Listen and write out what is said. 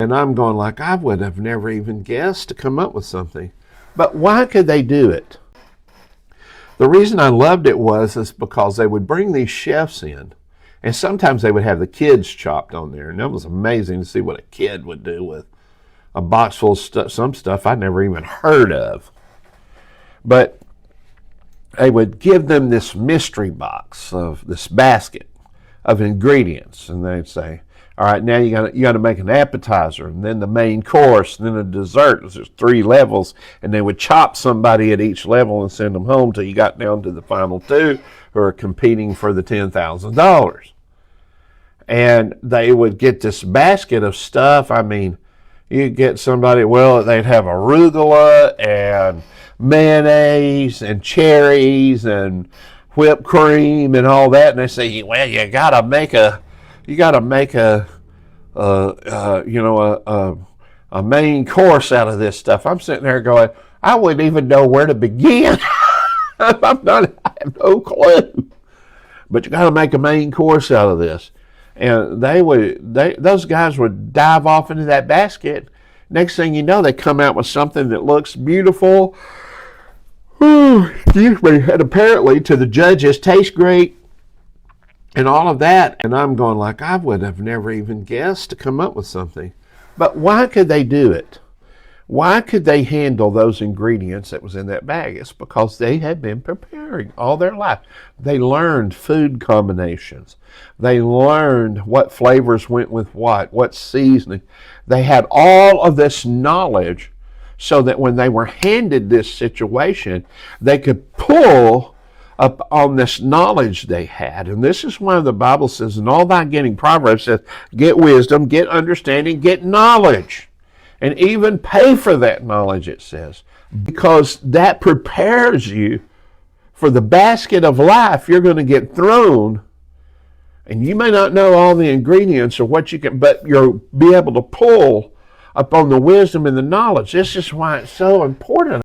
And I'm going like, I would have never even guessed to come up with something. But why could they do it? The reason I loved it is because they would bring these chefs in, and sometimes they would have the kids chopped on there, and that was amazing to see what a kid would do with a box full of some stuff I'd never even heard of. But they would give them this mystery box of this basket of ingredients, and they'd say, all right, now you got to make an appetizer, and then the main course, and then a dessert. There's 3 levels, and they would chop somebody at each level and send them home till you got down to the final 2 who are competing for the $10,000. And they would get this basket of stuff. I mean, you get somebody, well, they'd have arugula and mayonnaise and cherries and whipped cream and all that, and they say, well, you gotta make a main course out of this stuff. I'm sitting there going, I wouldn't even know where to begin. I have no clue. But you got to make a main course out of this. And those guys would dive off into that basket. Next thing you know, they come out with something that looks beautiful. Excuse me. And apparently to the judges, tastes great. And all of that, and I'm going like, I would have never even guessed to come up with something. But why could they do it? Why could they handle those ingredients that was in that bag? It's because they had been preparing all their life. They learned food combinations. They learned what flavors went with what seasoning. They had all of this knowledge so that when they were handed this situation, they could pull up on this knowledge they had. And this is why the Bible says, in all thy getting, Proverbs says, get wisdom, get understanding, get knowledge. And even pay for that knowledge, it says. Because that prepares you for the basket of life you're going to get thrown. And you may not know all the ingredients or what you can, but you'll be able to pull upon the wisdom and the knowledge. This is why it's so important.